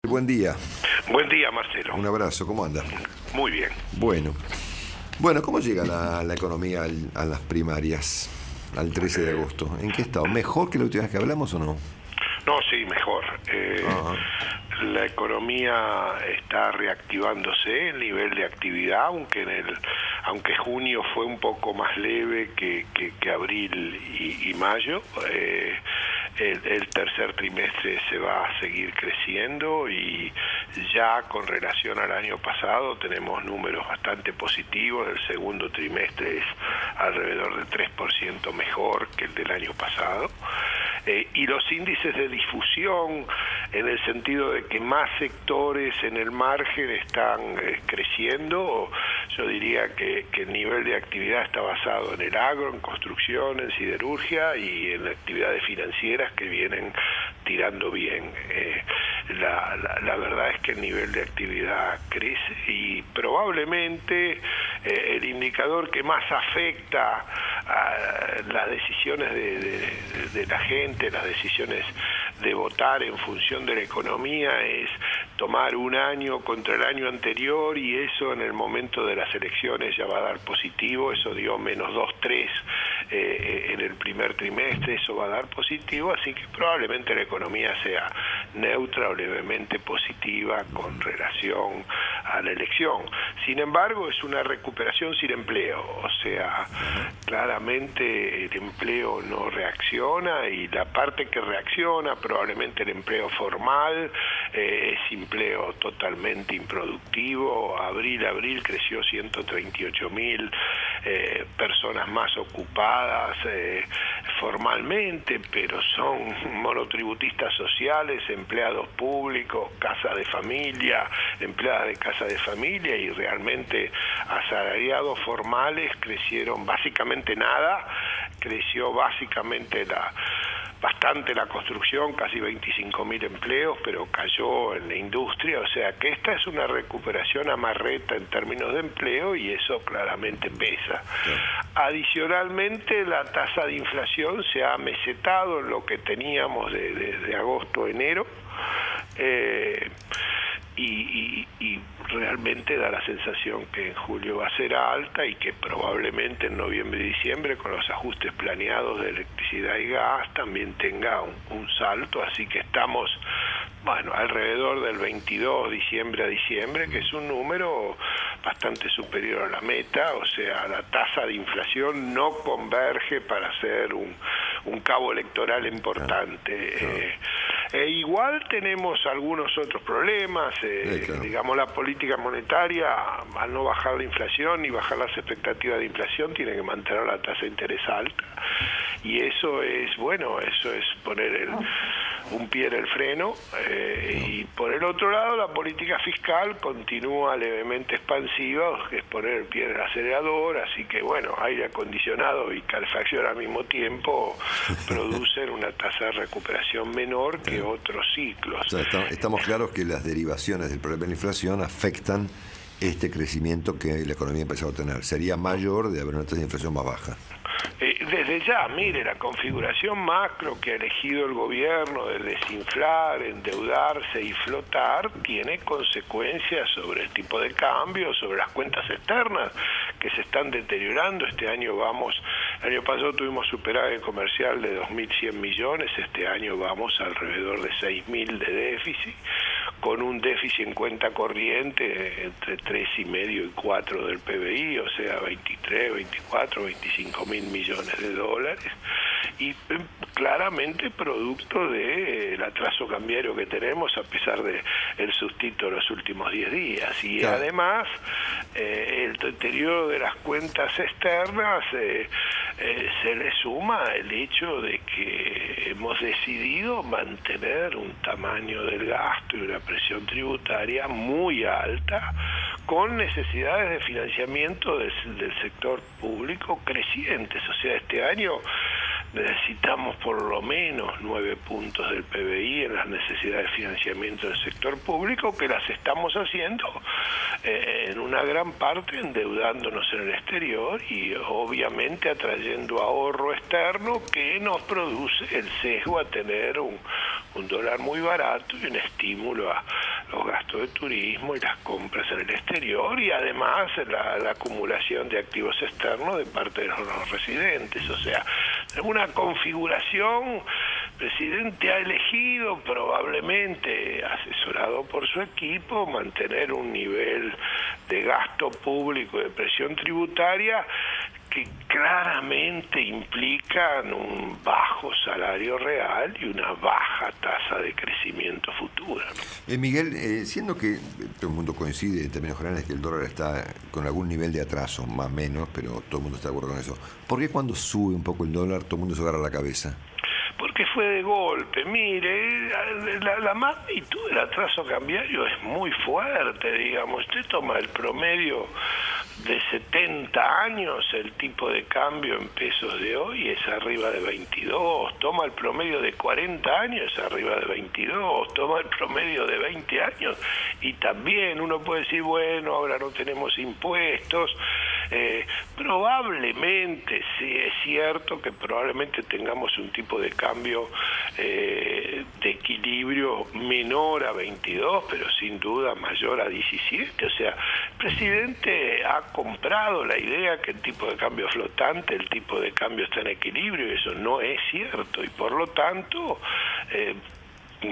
Buen día. Buen día, Marcelo. Un abrazo, ¿cómo anda? Muy bien. Bueno, ¿cómo llega la economía a las primarias al 13 de agosto? ¿En qué estado? ¿Mejor que la última vez que hablamos o no? No, sí, mejor. Ah, La economía está reactivándose, el nivel de actividad, aunque junio fue un poco más leve que abril y mayo. El tercer trimestre se va a seguir creciendo y ya con relación al año pasado tenemos números bastante positivos. El segundo trimestre es alrededor del 3% mejor que el del año pasado. Y los índices de difusión, en el sentido de que más sectores en el margen están creciendo, yo diría que el nivel de actividad está basado en el agro, en construcción, en siderurgia y en actividades financieras que vienen tirando bien. La verdad es que el nivel de actividad crece y probablemente el indicador que más afecta a las decisiones de la gente, las decisiones de votar en función de la economía, es tomar un año contra el año anterior, y eso en el momento de las elecciones ya va a dar positivo. Eso dio menos 2,3 en el primer trimestre, eso va a dar positivo, así que probablemente la economía sea neutra o levemente positiva con relación a la elección. Sin embargo, es una recuperación sin empleo, o sea, claramente el empleo no reacciona, y la parte que reacciona, probablemente el empleo formal, es empleo totalmente improductivo. Abril creció 138.000 personas más ocupadas formalmente, pero son monotributistas sociales, empleados públicos, casa de familia, empleadas de casa de familia, y realmente asalariados formales crecieron básicamente nada. Creció básicamente bastante la construcción, casi 25.000 empleos, pero cayó en la industria, o sea que esta es una recuperación amarreta en términos de empleo, y eso claramente pesa. Adicionalmente, la tasa de inflación se ha mesetado en lo que teníamos de agosto a enero, y realmente da la sensación que en julio va a ser alta, y que probablemente en noviembre y diciembre, con los ajustes planeados de electricidad y gas, también tenga un salto. Así que estamos, alrededor del 22 diciembre a diciembre, que es un número bastante superior a la meta. O sea, la tasa de inflación no converge para ser un cabo electoral importante. Igual tenemos algunos otros problemas, digamos, la política monetaria, al no bajar la inflación y bajar las expectativas de inflación, tiene que mantener la tasa de interés alta, y eso es poner un pie en el freno, y por el otro lado la política fiscal continúa levemente expansiva, que es poner el pie en el acelerador. Así que aire acondicionado y calefacción al mismo tiempo producen una tasa de recuperación menor que otros ciclos. O sea, estamos claros que las derivaciones del problema de la inflación afectan este crecimiento que la economía ha empezado a tener. Sería mayor de haber una tasa de inflación más baja. Desde ya, mire, la configuración macro que ha elegido el gobierno de desinflar, endeudarse y flotar tiene consecuencias sobre el tipo de cambio, sobre las cuentas externas que se están deteriorando. El año pasado tuvimos superávit comercial de 2.100 millones, este año vamos alrededor de 6.000 de déficit, con un déficit en cuenta corriente entre 3,5 y 4 del PBI, o sea, 23, 24, 25.000 millones de dólares, y claramente producto del atraso cambiario que tenemos a pesar de el sustito de los últimos 10 días. Y además el deterioro de las cuentas externas, se le suma el hecho de que hemos decidido mantener un tamaño del gasto y una presión tributaria muy alta, con necesidades de financiamiento del sector público crecientes. O sea, este año necesitamos por lo menos 9 puntos del PBI en las necesidades de financiamiento del sector público, que las estamos haciendo en una gran parte endeudándonos en el exterior y obviamente atrayendo ahorro externo que nos produce el sesgo a tener un dólar muy barato y un estímulo a los gastos de turismo y las compras en el exterior, y además la acumulación de activos externos de parte de los residentes. O sea, una configuración. El presidente ha elegido, probablemente asesorado por su equipo, mantener un nivel de gasto público, de presión tributaria, que claramente implican un bajo salario real y una baja tasa de crecimiento futura, ¿no? Miguel, siendo que todo el mundo coincide en términos generales que el dólar está con algún nivel de atraso, más o menos, pero todo el mundo está de acuerdo con eso, ¿por qué cuando sube un poco el dólar todo el mundo se agarra la cabeza? Porque fue de golpe. Mire, la magnitud del atraso cambiario es muy fuerte, digamos. Usted toma el promedio de 70 años, el tipo de cambio en pesos de hoy es arriba de 22, toma el promedio de 40 años, es arriba de 22, toma el promedio de 20 años, y también uno puede decir, bueno, ahora no tenemos impuestos. Probablemente, sí, es cierto que probablemente tengamos un tipo de cambio de equilibrio menor a 22, pero sin duda mayor a 17. O sea, el presidente ha comprado la idea que el tipo de cambio flotante, el tipo de cambio está en equilibrio, y eso no es cierto, y por lo tanto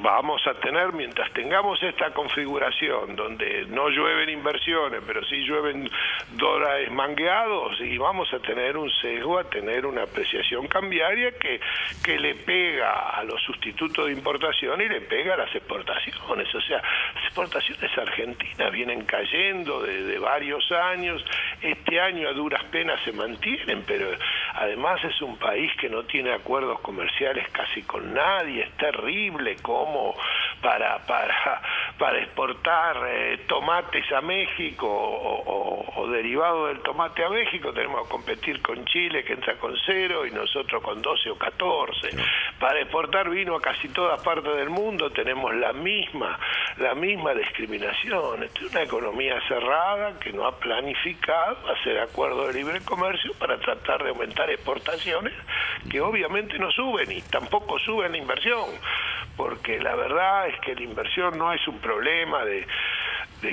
vamos a tener, mientras tengamos esta configuración donde no llueven inversiones, pero sí llueven dólares mangueados, y vamos a tener un sesgo, a tener una apreciación cambiaria que le pega a los sustitutos de importación y le pega a las exportaciones. O sea, las exportaciones argentinas vienen cayendo desde varios años, este año a duras penas se mantienen, pero además es un país que no tiene acuerdos comerciales casi con nadie, es terrible como para exportar tomates a México o derivado del tomate a México tenemos que competir con Chile, que entra con 0, y nosotros con 12 o 14. Para exportar vino a casi todas partes del mundo tenemos la misma discriminación. Esta es una economía cerrada que no ha planificado hacer acuerdos de libre comercio para tratar de aumentar exportaciones, que obviamente no suben, y tampoco suben la inversión, porque la verdad es que la inversión no es un problema de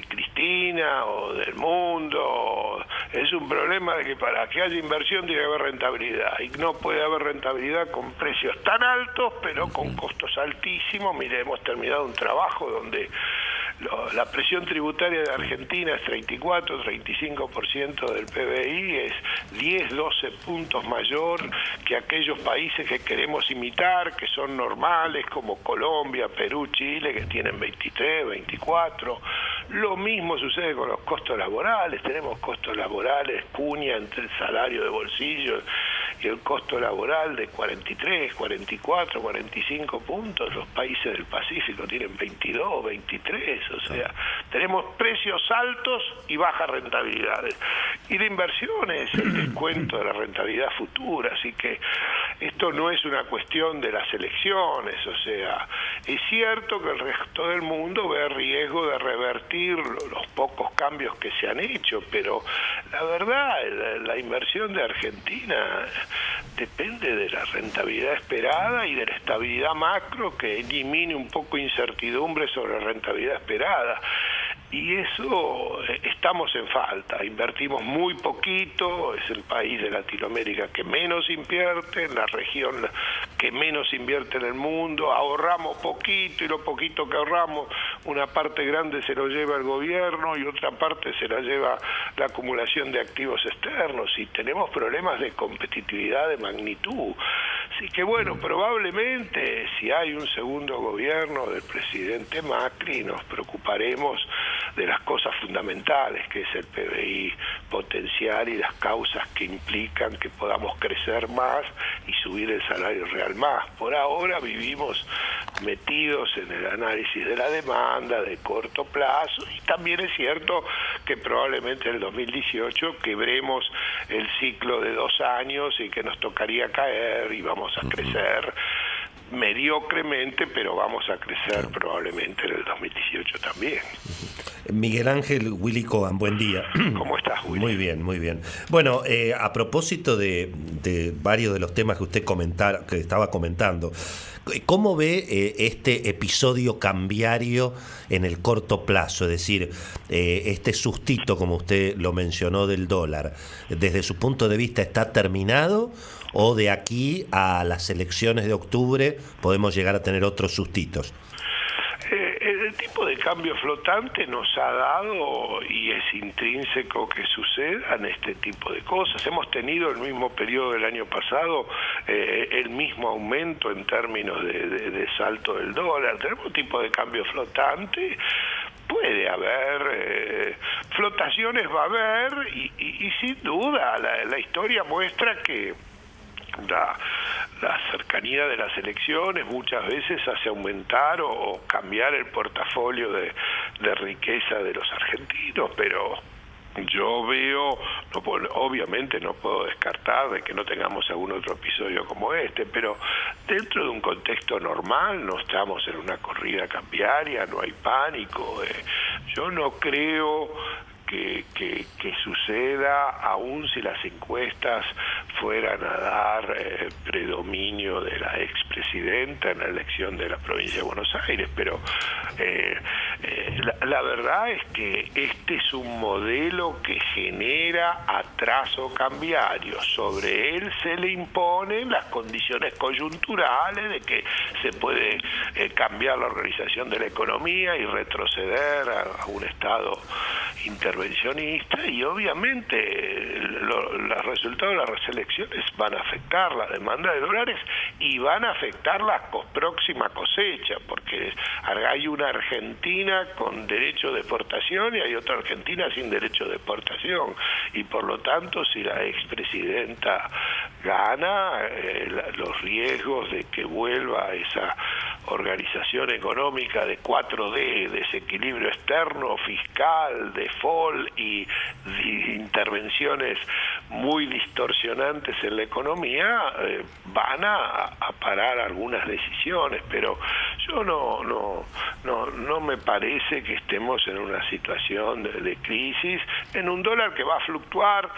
Cristina o del mundo, es un problema de que para que haya inversión tiene que haber rentabilidad, y no puede haber rentabilidad con precios tan altos pero con costos altísimos. Mire, hemos terminado un trabajo donde la presión tributaria de Argentina es 34-35% del PBI, es 10-12 puntos mayor que aquellos países que queremos imitar, que son normales, como Colombia, Perú, Chile, que tienen 23, 24. Lo mismo sucede con los costos laborales. Tenemos costos laborales, cuña entre el salario de bolsillo y el costo laboral de 43, 44, 45 puntos. Los países del Pacífico tienen 22, 23. O sea, tenemos precios altos y bajas rentabilidades. Y la inversión es el descuento de la rentabilidad futura. Así que esto no es una cuestión de las elecciones. O sea, es cierto que el resto del mundo ve riesgo de revertir los pocos cambios que se han hecho, pero la verdad, la inversión de Argentina depende de la rentabilidad esperada y de la estabilidad macro que elimine un poco incertidumbre sobre la rentabilidad esperada. Y eso estamos en falta, invertimos muy poquito, es el país de Latinoamérica que menos invierte, en la región que menos invierte en el mundo, ahorramos poquito, y lo poquito que ahorramos, una parte grande se lo lleva el gobierno y otra parte se la lleva la acumulación de activos externos, y tenemos problemas de competitividad de magnitud. Así que bueno, probablemente si hay un segundo gobierno del presidente Macri nos preocuparemos de las cosas fundamentales, que es el PBI potencial y las causas que implican que podamos crecer más y subir el salario real más. Por ahora vivimos metidos en el análisis de la demanda de corto plazo, y también es cierto que probablemente en el 2018 quebremos el ciclo de 2 años y que nos tocaría caer y vamos a crecer mediocremente, pero vamos a crecer probablemente en el 2018 también. Miguel Ángel Willy Cohen, buen día. ¿Cómo estás, Willy? Muy bien, muy bien. Bueno, a propósito de varios de los temas que usted que estaba comentando, ¿cómo ve este episodio cambiario en el corto plazo? Es decir, este sustito, como usted lo mencionó, del dólar, ¿desde su punto de vista está terminado o de aquí a las elecciones de octubre podemos llegar a tener otros sustitos? El tipo de cambio flotante nos ha dado, y es intrínseco que sucedan este tipo de cosas. Hemos tenido el mismo periodo del año pasado, el mismo aumento en términos de salto del dólar. Tenemos un tipo de cambio flotante. Puede haber flotaciones, va a haber, y sin duda la historia muestra que la cercanía de las elecciones muchas veces hace aumentar o cambiar el portafolio de riqueza de los argentinos, pero yo veo, obviamente no puedo descartar de que no tengamos algún otro episodio como este, pero dentro de un contexto normal no estamos en una corrida cambiaria, no hay pánico. Yo no creo que suceda, aun si las encuestas fueran a dar predominio de la expresidenta en la elección de la provincia de Buenos Aires, pero la verdad es que este es un modelo que genera atraso cambiario. Sobre él se le imponen las condiciones coyunturales de que se puede cambiar la organización de la economía y retroceder a un estado intervencionista, y obviamente los resultados de las elecciones van a afectar la demanda de dólares y van a afectar la próxima cosecha, porque hay una Argentina con derecho de exportación y hay otra Argentina sin derecho de exportación, y por lo tanto si la expresidenta gana, los riesgos de que vuelva esa organización económica de 4D, desequilibrio externo, fiscal, default y intervenciones muy distorsionantes en la economía, van a parar algunas decisiones, pero yo no me parece que estemos en una situación de crisis, en un dólar que va a fluctuar.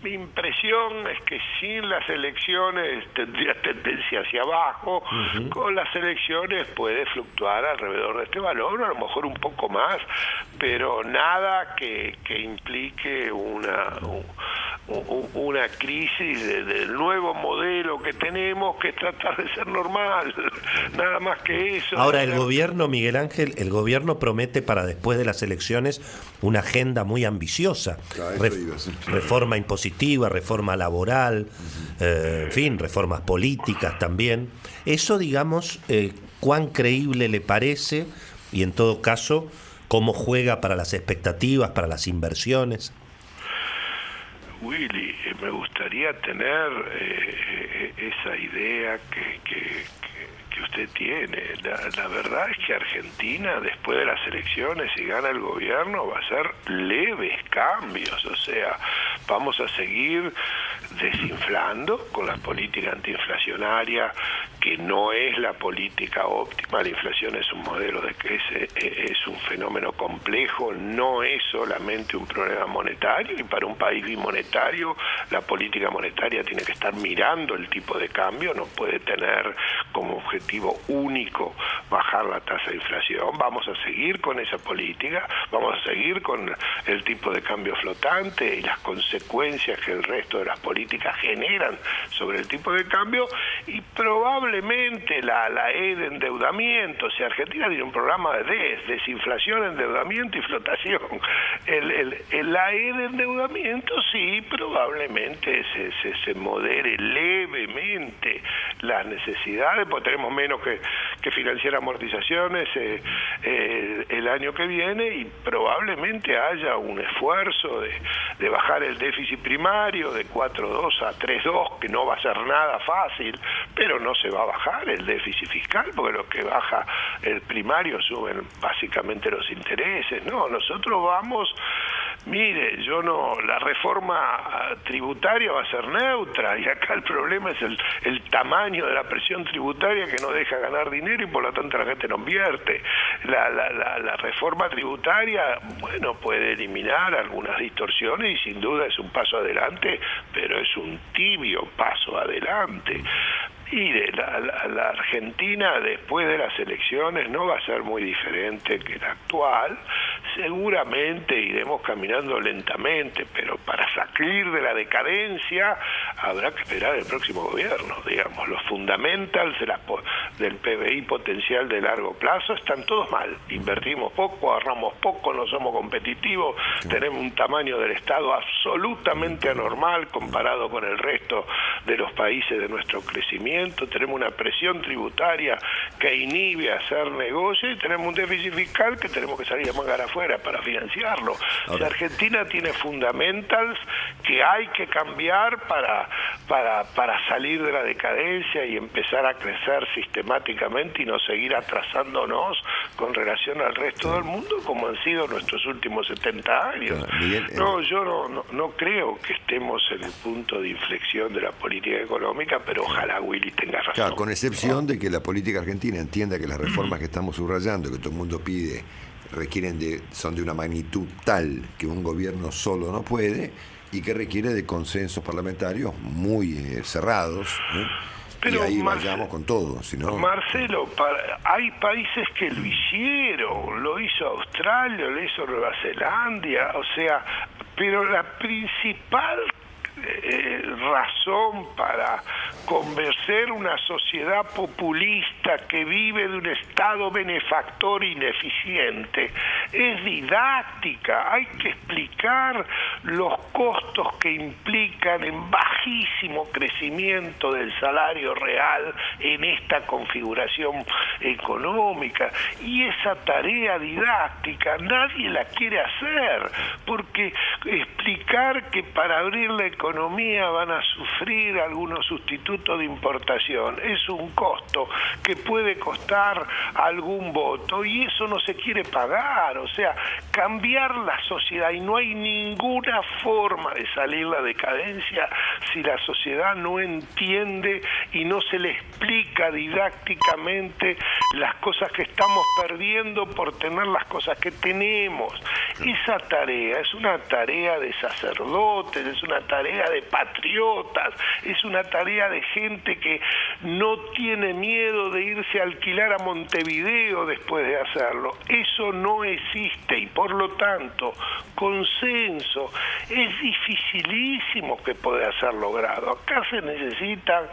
Mi impresión es que sin las elecciones tendría tendencia hacia abajo, con las elecciones puede fluctuar alrededor de este valor, a lo mejor un poco más, pero nada que implique una crisis del nuevo modelo que tenemos, que es tratar de ser normal, nada más que eso. Ahora, el gobierno, Miguel Ángel, el gobierno promete para después de las elecciones una agenda muy ambiciosa. Claro, reforma impositiva, reforma laboral, en fin, reformas políticas también. Eso, digamos, ¿cuán creíble le parece? Y en todo caso, ¿cómo juega para las expectativas, para las inversiones? Willy, me gustaría tener esa idea que usted tiene. La verdad es que Argentina, después de las elecciones, si gana el gobierno, va a ser leves cambios, o sea, vamos a seguir desinflando con la política antiinflacionaria, que no es la política óptima. La inflación es un modelo es un fenómeno complejo, no es solamente un problema monetario, y para un país bimonetario la política monetaria tiene que estar mirando el tipo de cambio, no puede tener como objetivo único bajar la tasa de inflación. Vamos a seguir con esa política, vamos a seguir con el tipo de cambio flotante y las consecuencias que el resto de las políticas generan sobre el tipo de cambio, y probablemente la E de endeudamiento. O sea, Argentina tiene un programa de desinflación, endeudamiento y flotación. La E de endeudamiento sí, probablemente se modere levemente las necesidades, porque tenemos menos que financiar amortizaciones el año que viene, y probablemente haya un esfuerzo de bajar el déficit primario de 4.2 a 3.2, que no va a ser nada fácil, pero no se va a bajar el déficit fiscal, porque lo que baja el primario suben básicamente los intereses. No, nosotros vamos Mire, la reforma tributaria va a ser neutra y acá el problema es el tamaño de la presión tributaria que no deja ganar dinero y por lo tanto la gente no invierte. La reforma tributaria, bueno, puede eliminar algunas distorsiones y sin duda es un paso adelante, pero es un tibio paso adelante. Mire, la Argentina después de las elecciones no va a ser muy diferente que la actual. Seguramente iremos caminando lentamente, pero para salir de la decadencia habrá que esperar el próximo gobierno. Digamos, los fundamentals del PBI potencial de largo plazo están todos mal. Invertimos poco, ahorramos poco, no somos competitivos, tenemos un tamaño del Estado absolutamente anormal comparado con el resto de los países de nuestro crecimiento, tenemos una presión tributaria que inhibe hacer negocio y tenemos un déficit fiscal que tenemos que salir a mangar afuera para financiarlo. O sea, Argentina tiene fundamentals que hay que cambiar para salir de la decadencia y empezar a crecer sistemáticamente y no seguir atrasándonos con relación al resto del mundo como han sido nuestros últimos 70 años. Claro, Miguel, Yo no creo que estemos en el punto de inflexión de la política económica, pero ojalá Willy tenga razón. Claro, con excepción de que la política argentina entienda que las reformas que estamos subrayando, que todo el mundo pide, son de una magnitud tal que un gobierno solo no puede y que requiere de consensos parlamentarios muy cerrados, ¿eh? Pero y ahí vayamos con todo. Marcelo, hay países que lo hicieron, lo hizo Australia, lo hizo Nueva Zelanda, o sea, pero la principal razón para convencer una sociedad populista que vive de un Estado benefactor ineficiente es didáctica. Hay que explicar los costos que implican en bajísimo crecimiento del salario real en esta configuración económica, y esa tarea didáctica nadie la quiere hacer, porque explicar que para abrir la economía van a sufrir algunos sustitutos de importación es un costo que puede costar algún voto y eso no se quiere pagar. O sea, cambiar la sociedad, y no hay ninguna forma de salir la decadencia si la sociedad no entiende y no se le explica didácticamente las cosas que estamos perdiendo por tener las cosas que tenemos. Esa tarea es una tarea de sacerdotes, es una tarea de patriotas, es una tarea de gente que no tiene miedo de irse a alquilar a Montevideo después de hacerlo. Eso no existe y por lo tanto consenso es dificilísimo que pueda ser logrado. Acá se necesitan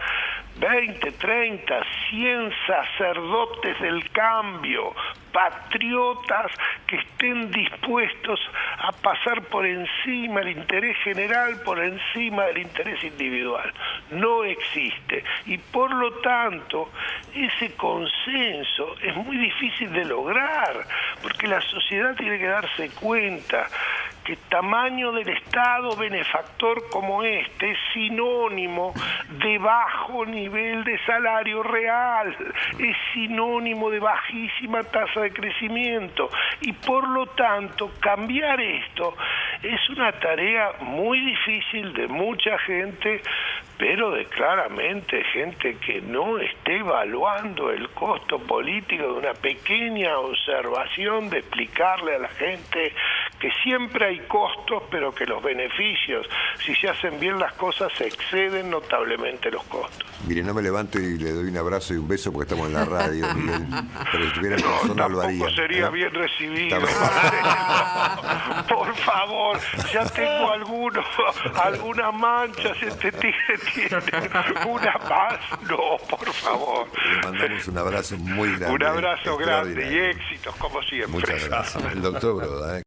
20, 30, 100 sacerdotes del cambio, patriotas que estén dispuestos a pasar por encima del interés general, por encima del interés individual. No existe. Y por lo tanto, ese consenso es muy difícil de lograr, porque la sociedad tiene que darse cuenta que tamaño del Estado benefactor como este es sinónimo de bajo nivel de salario real, es sinónimo de bajísima tasa de crecimiento, y por lo tanto cambiar esto es una tarea muy difícil de mucha gente, pero de claramente gente que no esté evaluando el costo político de una pequeña observación de explicarle a la gente que siempre hay costos, pero que los beneficios, si se hacen bien las cosas, exceden notablemente los costos. Mire, no me levanto y le doy un abrazo y un beso porque estamos en la radio, Miguel. Pero si estuviera en persona lo haría. Tampoco sería bien recibido. Por favor, ya tengo algunas manchas, este tigre tiene una más. No, por favor. Le mandamos un abrazo muy grande. Un abrazo grande y éxitos, como siempre. Muchas gracias. El doctor Broda,